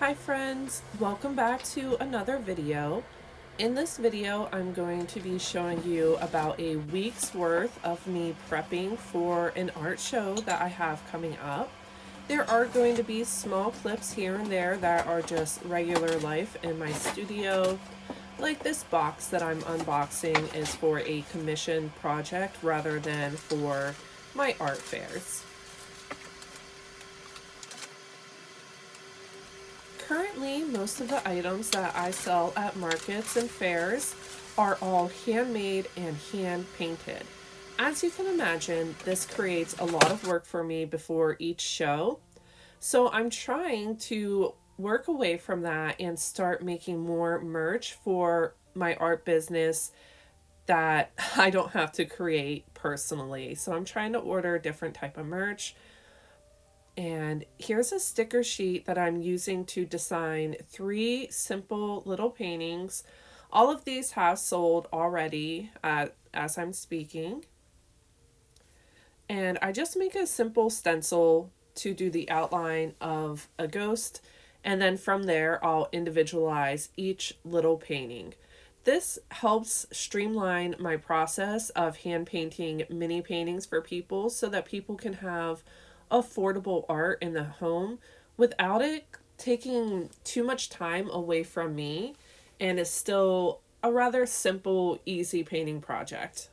Hi friends, welcome back to another video. In this video, I'm going to be showing you about a week's worth of me prepping for an art show that I have coming up. There are going to be small clips here and there that are just regular life in my studio. Like this box that I'm unboxing is for a commission project rather than for my art fairs. Currently, most of the items that I sell at markets and fairs are all handmade and hand painted. As you can imagine, this creates a lot of work for me before each show. So I'm trying to work away from that and start making more merch for my art business that I don't have to create personally. So I'm trying to order a different type of merch. And here's a sticker sheet that I'm using to design 3 simple little paintings. All of these have sold already as I'm speaking. And I just make a simple stencil to do the outline of a ghost. And then from there, I'll individualize each little painting. This helps streamline my process of hand painting mini paintings for people so that people can have affordable art in the home without it taking too much time away from me, and is still a rather simple, easy painting project.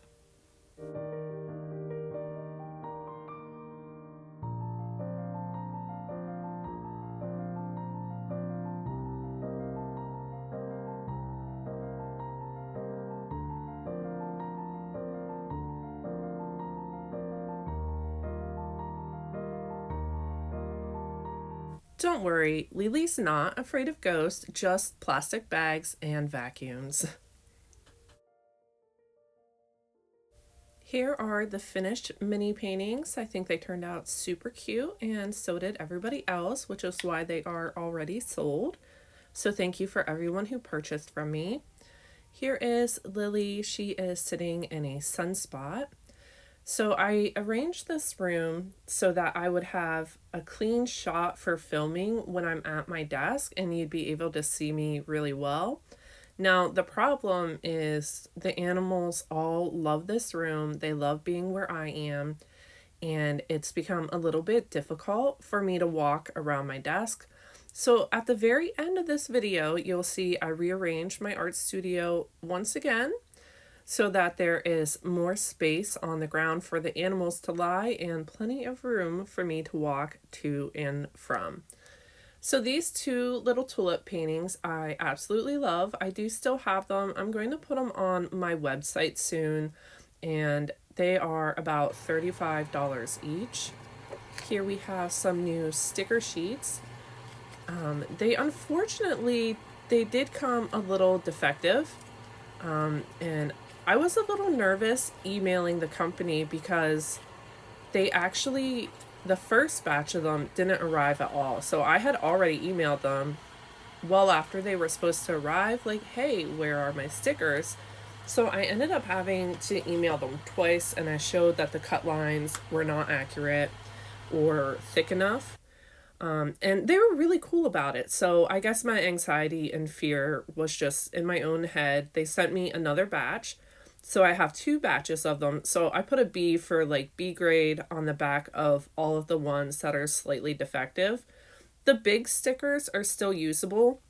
Don't worry, Lily's not afraid of ghosts, just plastic bags and vacuums. Here are the finished mini paintings. I think they turned out super cute, and so did everybody else, which is why they are already sold. So thank you for everyone who purchased from me. Here is Lily. She is sitting in a sunspot. So I arranged this room so that I would have a clean shot for filming when I'm at my desk and you'd be able to see me really well. Now, the problem is the animals all love this room. They love being where I am, and it's become a little bit difficult for me to walk around my desk. So at the very end of this video, you'll see I rearranged my art studio once again so that there is more space on the ground for the animals to lie and plenty of room for me to walk to and from. So these 2 little tulip paintings I absolutely love. I do still have them. I'm going to put them on my website soon, and they are about $35 each. Here we have some new sticker sheets. They unfortunately, they did come a little defective, and I was a little nervous emailing the company because they actually, the first batch of them didn't arrive at all. So I had already emailed them well after they were supposed to arrive, like, hey, where are my stickers? So I ended up having to email them twice, and I showed that the cut lines were not accurate or thick enough. And they were really cool about it. So I guess my anxiety and fear was just in my own head. They sent me another batch. So I have 2 batches of them. So I put a B for like B grade on the back of all of the ones that are slightly defective. The big stickers are still usable,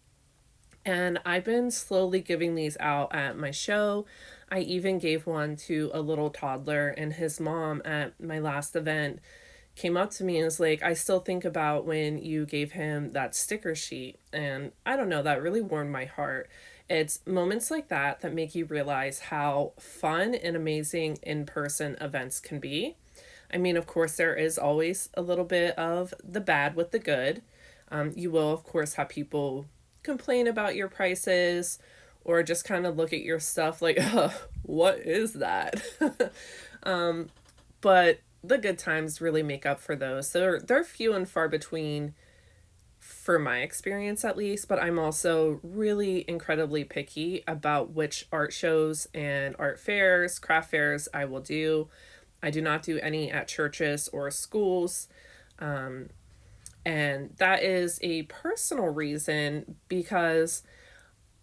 and I've been slowly giving these out at my show. I even gave one to a little toddler, and his mom at my last event came up to me and was like, I still think about when you gave him that sticker sheet. And I don't know, that really warmed my heart. It's moments like that that make you realize how fun and amazing in-person events can be. I mean, of course, there is always a little bit of the bad with the good. You will, of course, have people complain about your prices or just kind of look at your stuff like, what is that? But the good times really make up for those. They're few and far between for my experience at least, but I'm also really incredibly picky about which art shows and art fairs, craft fairs I will do. I do not do any at churches or schools. And that is a personal reason because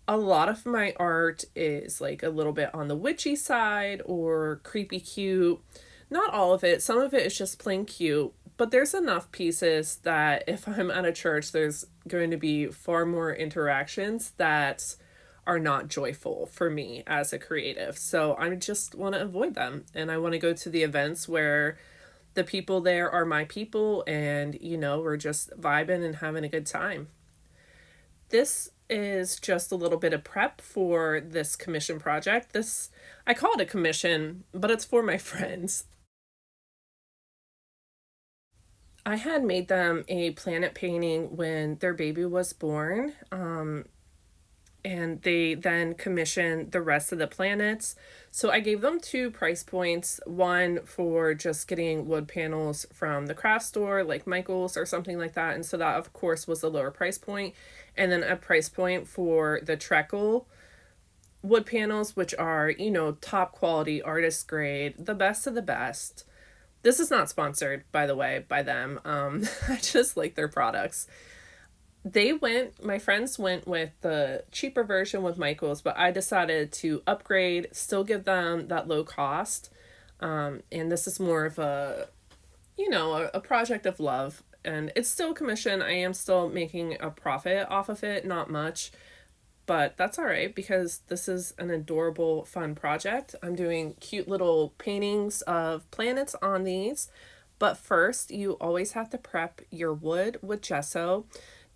a lot of my art is like a little bit on the witchy side or creepy cute. Not all of it, some of it is just plain cute, but there's enough pieces that if I'm at a church, there's going to be far more interactions that are not joyful for me as a creative. So I just want to avoid them. And I want to go to the events where the people there are my people and, we're just vibing and having a good time. This is just a little bit of prep for this commission project. I call it a commission, but it's for my friends. I had made them a planet painting when their baby was born. And they then commissioned the rest of the planets. So I gave them two price points, one for just getting wood panels from the craft store, like Michael's or something like that. And so that, of course, was a lower price point. And then a price point for the Treckle wood panels, which are, top quality, artist grade, the best of the best. This is not sponsored, by the way, by them. I just like their products. My friends went with the cheaper version with Michael's, but I decided to upgrade, still give them that low cost. And this is more of a project of love. And it's still commission. I am still making a profit off of it, not much. But that's all right because this is an adorable, fun project. I'm doing cute little paintings of planets on these. But first, you always have to prep your wood with gesso.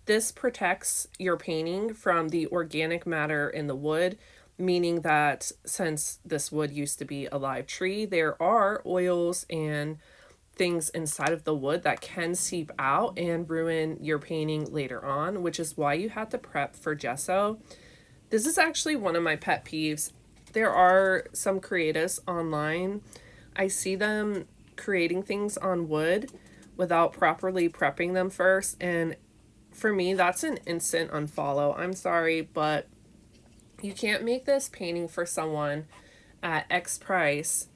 This protects your painting from the organic matter in the wood, meaning that since this wood used to be a live tree, there are oils and things inside of the wood that can seep out and ruin your painting later on, which is why you have to prep for gesso. This is actually one of my pet peeves. There are some creatives online. I see them creating things on wood without properly prepping them first, and for me, that's an instant unfollow. I'm sorry, but you can't make this painting for someone at X price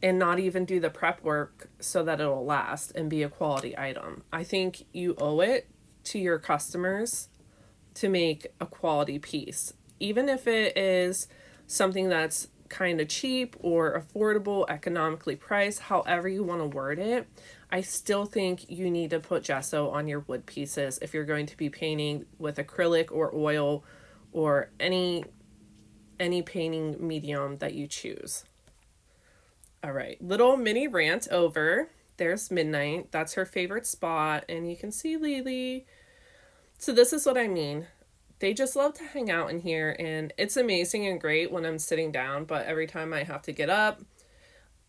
and not even do the prep work so that it'll last and be a quality item. I think you owe it to your customers to make a quality piece. Even if it is something that's kind of cheap or affordable, economically priced, however you want to word it, I still think you need to put gesso on your wood pieces if you're going to be painting with acrylic or oil or any painting medium that you choose. All right, little mini rant over. There's Midnight. That's her favorite spot, and you can see Lily. So this is what I mean. They just love to hang out in here, and it's amazing and great when I'm sitting down, but every time I have to get up,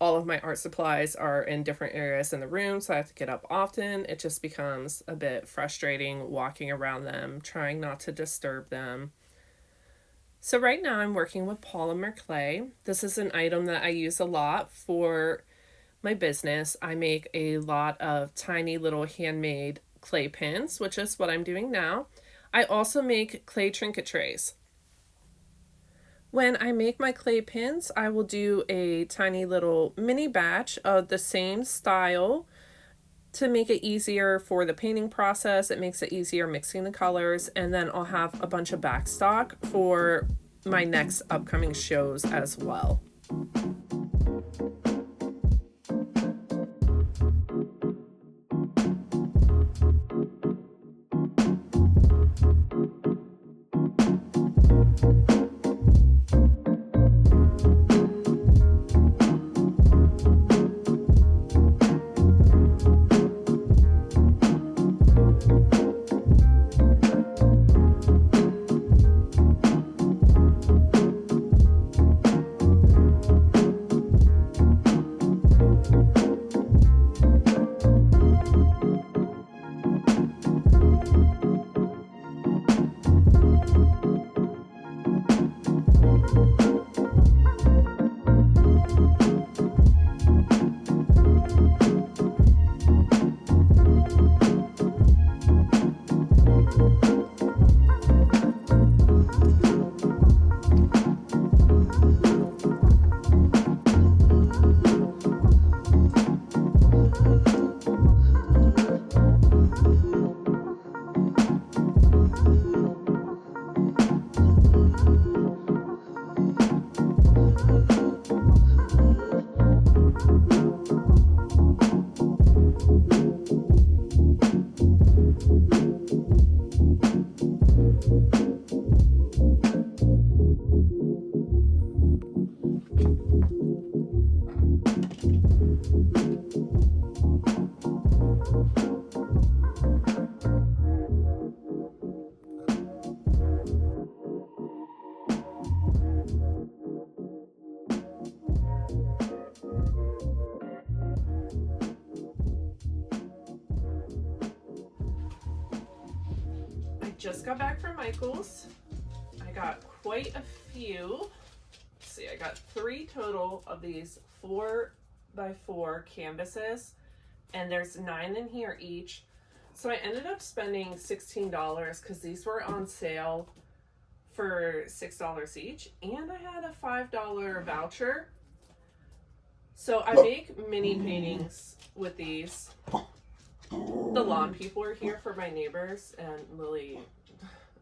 all of my art supplies are in different areas in the room, so I have to get up often. It just becomes a bit frustrating walking around them, trying not to disturb them. So right now I'm working with polymer clay. This is an item that I use a lot for my business. I make a lot of tiny little handmade clay pins, which is what I'm doing now. I also make clay trinket trays. When I make my clay pins, I will do a tiny little mini batch of the same style to make it easier for the painting process. It makes it easier mixing the colors, and then I'll have a bunch of backstock for my next upcoming shows as well. just got back from Michael's. I got quite a few. Let's see, I got 3 total of these 4x4 canvases, and there's 9 in here each. So I ended up spending $16 because these were on sale for $6 each, and I had a $5 voucher. So I make mini paintings with these. The lawn people are here for my neighbors, and Lily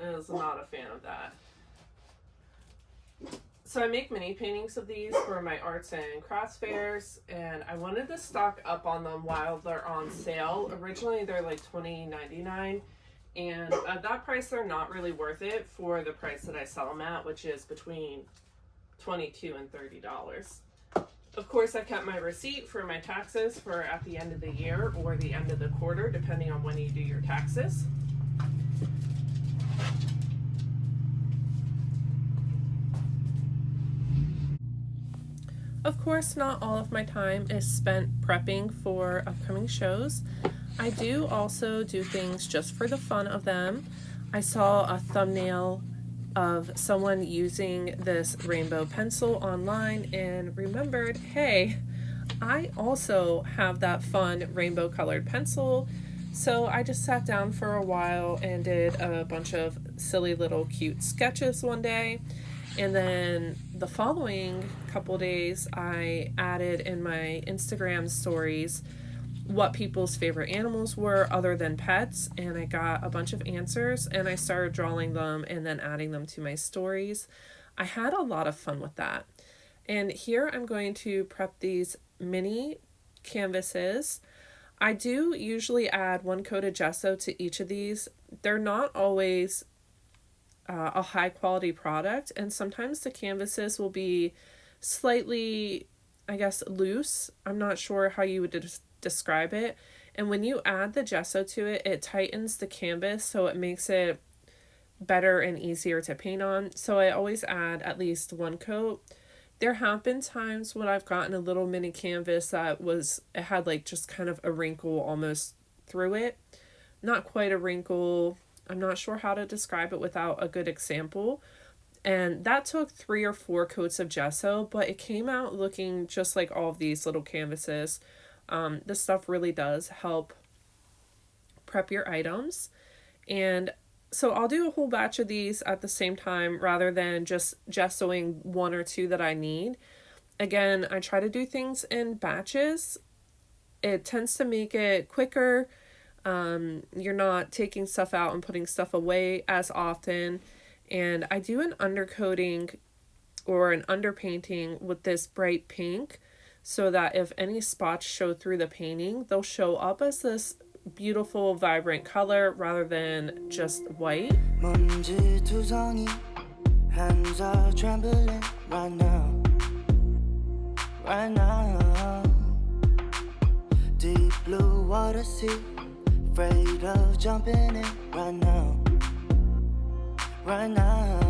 is not a fan of that. So I make mini paintings of these for my arts and crafts fairs, and I wanted to stock up on them while they're on sale. Originally they're like $20.99, and at that price they're not really worth it for the price that I sell them at, which is between $22 and $30. Of course, I kept my receipt for my taxes for at the end of the year or the end of the quarter, depending on when you do your taxes. Of course, not all of my time is spent prepping for upcoming shows. I do also do things just for the fun of them. I saw a thumbnail of someone using this rainbow pencil online and remembered, hey, I also have that fun rainbow colored pencil. So I just sat down for a while and did a bunch of silly little cute sketches one day. And then the following couple days, I added in my Instagram stories what people's favorite animals were other than pets, and I got a bunch of answers, and I started drawing them and then adding them to my stories. I had a lot of fun with that. And here I'm going to prep these mini canvases. I do usually add 1 coat of gesso to each of these. They're not always a high quality product, and sometimes the canvases will be slightly, I guess, loose. I'm not sure how you would describe it. And when you add the gesso to it, it tightens the canvas, so it makes it better and easier to paint on. So I always add at least 1 coat. There have been times when I've gotten a little mini canvas that it had like just kind of a wrinkle almost through it. Not quite a wrinkle. I'm not sure how to describe it without a good example. And that took 3 or 4 coats of gesso, but it came out looking just like all of these little canvases. This stuff really does help prep your items. And so I'll do a whole batch of these at the same time rather than just gessoing 1 or 2 that I need. Again, I try to do things in batches. It tends to make it quicker. You're not taking stuff out and putting stuff away as often. And I do an undercoating or an underpainting with this bright pink, so that if any spots show through the painting, they'll show up as this beautiful, vibrant color rather than just white. Hands are trembling right now, right now. Deep blue water sea, afraid of jumping in right now, right now.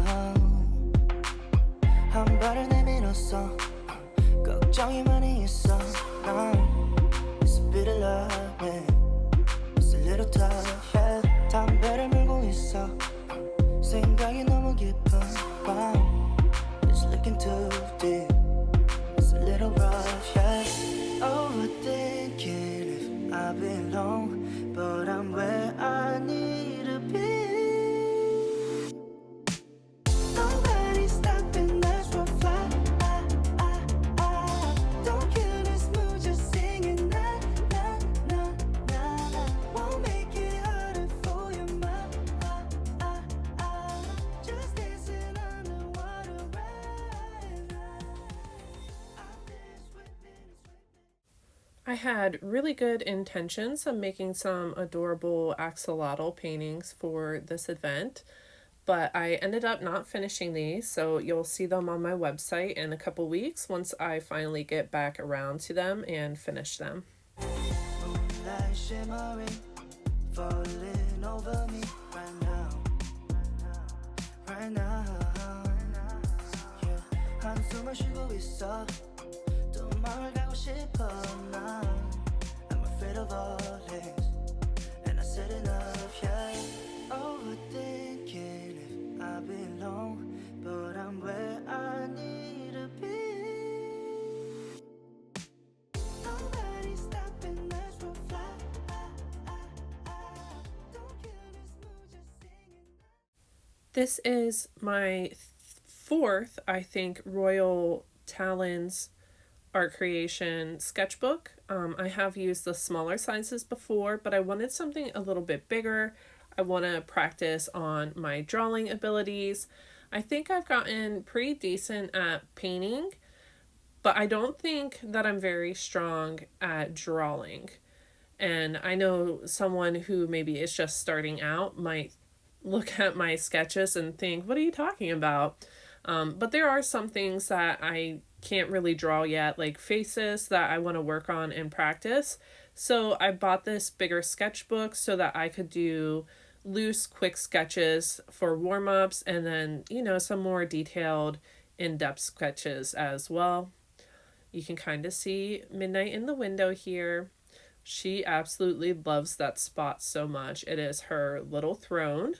한 발을 내밀었어. 걱정이 많이 있어. It's a bit of love, man. It's a little tough, yeah. 담배를 물고 있어. 생각이 너무 깊어. Wow, it's looking too deep. It's a little rough, yeah. Overthinking if I belong, but I'm where I need to be. I had really good intentions of making some adorable axolotl paintings for this event, but I ended up not finishing these, so you'll see them on my website in a couple weeks once I finally get back around to them and finish them. Moonlight shimmering, falling over me right now, right now. Yeah, 한숨을 쉬고 있어. 또 마을 가고 싶어 난. I'm afraid of all things, and I said enough, yeah. Overthink. This is my fourth, I think, Royal Talons art creation sketchbook. I have used the smaller sizes before, but I wanted something a little bit bigger. I want to practice on my drawing abilities. I think I've gotten pretty decent at painting, but I don't think that I'm very strong at drawing. And I know someone who maybe is just starting out might look at my sketches and think, what are you talking about? But there are some things that I can't really draw yet, like faces that I want to work on and practice. So I bought this bigger sketchbook so that I could do loose, quick sketches for warm ups and then, some more detailed, in depth sketches as well. You can kind of see Midnight in the window here. She absolutely loves that spot so much. It is her little throne.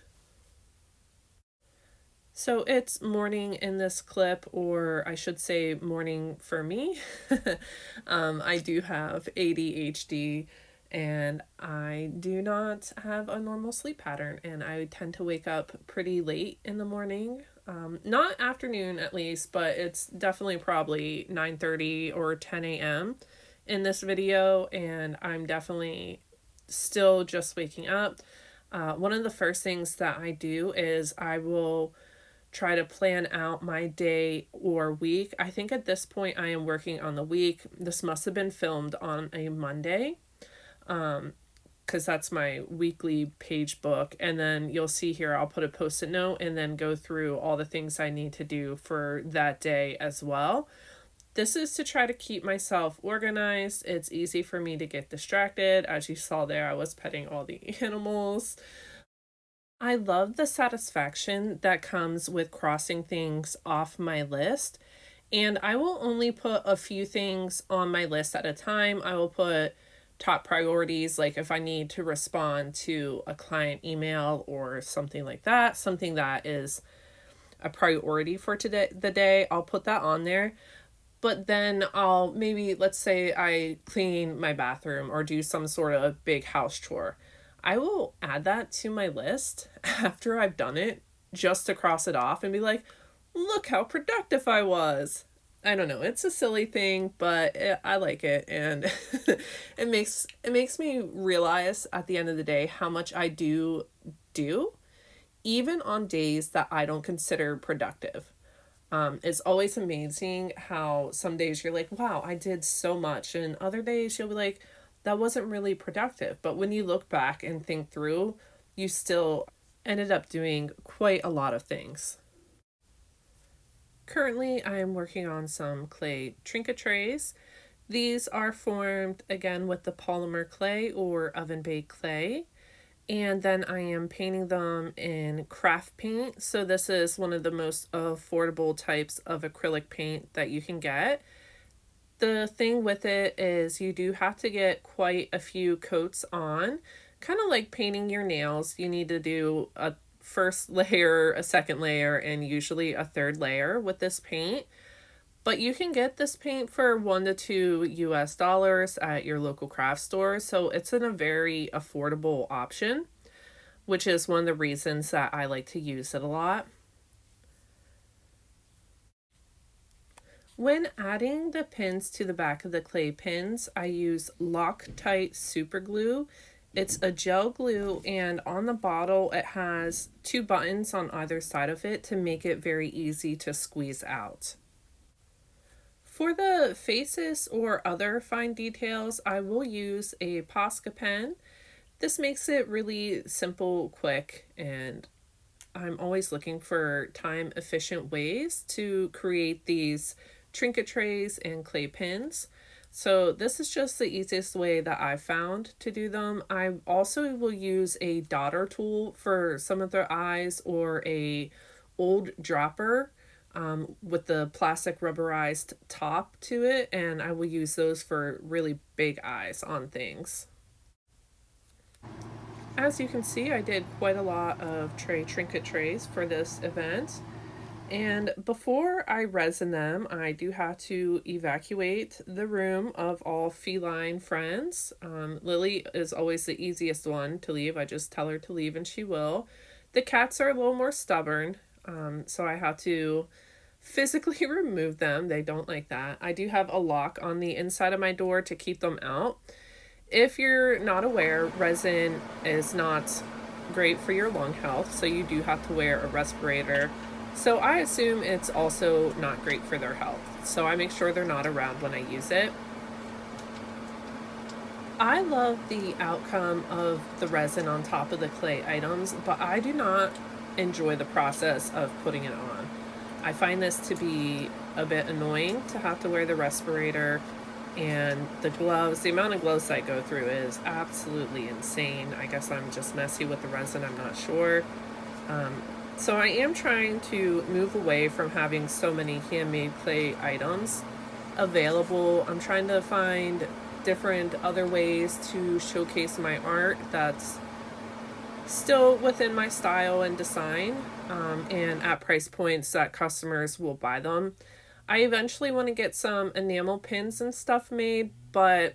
So it's morning in this clip, or I should say morning for me. I do have ADHD and I do not have a normal sleep pattern, and I tend to wake up pretty late in the morning. Not afternoon at least, but it's definitely probably 9:30 or 10 a.m. in this video, and I'm definitely still just waking up. One of the first things that I do is I will try to plan out my day or week. I think at this point I am working on the week. This must have been filmed on a Monday, because that's my weekly page book. And then you'll see here I'll put a post-it note and then go through all the things I need to do for that day as well. This is to try to keep myself organized. It's easy for me to get distracted. As you saw there, I was petting all the animals. I love the satisfaction that comes with crossing things off my list. And I will only put a few things on my list at a time. I will put top priorities, like if I need to respond to a client email or something like that, something that is a priority for today, the day, I'll put that on there. But then I'll maybe, let's say I clean my bathroom or do some sort of big house chore. I will add that to my list after I've done it, just to cross it off and be like, look how productive I was. I don't know, it's a silly thing, but I like it, and it makes me realize at the end of the day how much I do, even on days that I don't consider productive. It's always amazing how some days you're like, wow, I did so much. And other days you'll be like, that wasn't really productive. But when you look back and think through, you still ended up doing quite a lot of things. Currently, I am working on some clay trinket trays. These are formed again with the polymer clay or oven baked clay. And then I am painting them in craft paint. So this is one of the most affordable types of acrylic paint that you can get. The thing with it is you do have to get quite a few coats on. Kind of like painting your nails. You need to do a first layer, a second layer, and usually a third layer with this paint. But you can get this paint for $1 to $2 at your local craft store. So it's a very affordable option, which is one of the reasons that I like to use it a lot. When adding the pins to the back of the clay pins, I use Loctite super glue. It's a gel glue, and on the bottle it has 2 buttons on either side of it to make it very easy to squeeze out. For the faces or other fine details, I will use a Posca pen. This makes it really simple, quick, and I'm always looking for time-efficient ways to create these trinket trays and clay pins. So this is just the easiest way that I've found to do them. I also will use a dotter tool for some of their eyes, or a old dropper with the plastic rubberized top to it, and I will use those for really big eyes on things. As you can see, I did quite a lot of trinket trays for this event. And before I resin them, I do have to evacuate the room of all feline friends. Lily is always the easiest one to leave. I just tell her to leave and she will. The cats are a little more stubborn, so I have to physically remove them. They don't like that. I do have a lock on the inside of my door to keep them out. If you're not aware, resin is not great for your lung health, so you do have to wear a respirator. So I assume it's also not great for their health. So I make sure they're not around when I use it. I love the outcome of the resin on top of the clay items, but I do not enjoy the process of putting it on. I find this to be a bit annoying to have to wear the respirator and the gloves. The amount of gloves I go through is absolutely insane. I guess I'm just messy with the resin, I'm not sure. So I am trying to move away from having so many handmade clay items available. I'm trying to find different other ways to showcase my art that's still within my style and design, and at price points that customers will buy them. I eventually want to get some enamel pins and stuff made, but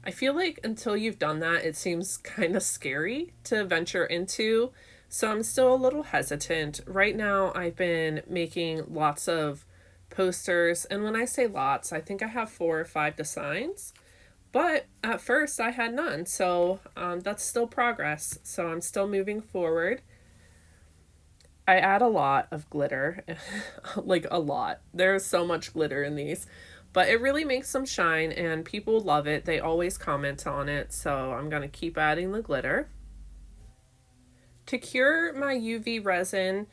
I feel like until you've done that, it seems kind of scary to venture into. So I'm still a little hesitant. Right now, I've been making lots of posters, and when I say lots, I think I have 4 or 5 designs. But at first, I had none, so that's still progress. So I'm still moving forward. I add a lot of glitter, like a lot. There's so much glitter in these, but it really makes them shine and people love it. They always comment on it, so I'm going to keep adding the glitter. To cure my UV resin,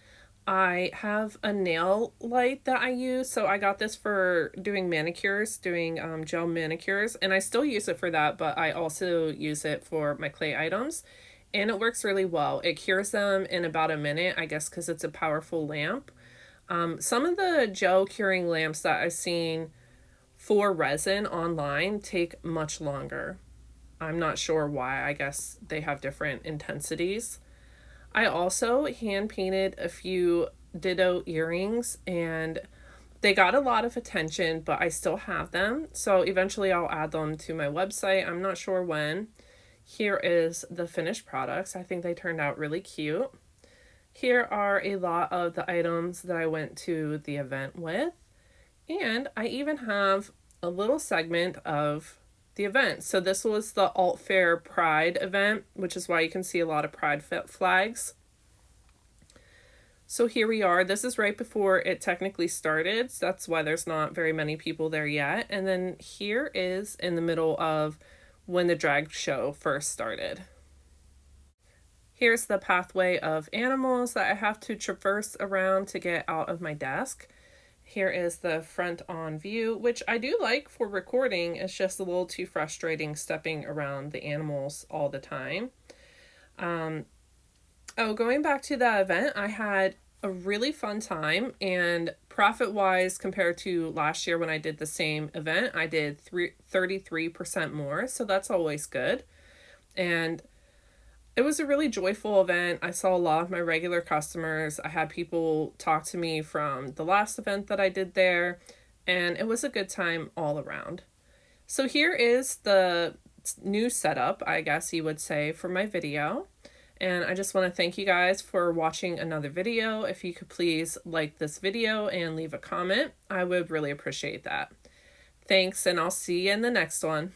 I have a nail light that I use. So I got this for doing manicures, doing gel manicures, and I still use it for that, but I also use it for my clay items. And it works really well. It cures them in about a minute, I guess, because it's a powerful lamp. Some of the gel curing lamps that I've seen for resin online take much longer. I'm not sure why. I guess they have different intensities. I also hand painted a few ditto earrings and they got a lot of attention, but I still have them. So eventually I'll add them to my website. I'm not sure when. Here is the finished products. I think they turned out really cute. Here are a lot of the items that I went to the event with. And I even have a little segment of the event. So this was the Alt Fair Pride event, which is why you can see a lot of Pride flags. So here we are. This is right before it technically started. So that's why there's not very many people there yet. And then here is in the middle of when the drag show first started. Here's the pathway of animals that I have to traverse around to get out of my desk. Here is the front on view, which I do like for recording. It's just a little too frustrating stepping around the animals all the time. Going back to that event, I had a really fun time, and profit-wise, compared to last year when I did the same event, I did 33% more, so that's always good. And it was a really joyful event. I saw a lot of my regular customers. I had people talk to me from the last event that I did there, and it was a good time all around. So here is the new setup, I guess you would say, for my video. And I just want to thank you guys for watching another video. If you could please like this video and leave a comment, I would really appreciate that. Thanks, and I'll see you in the next one.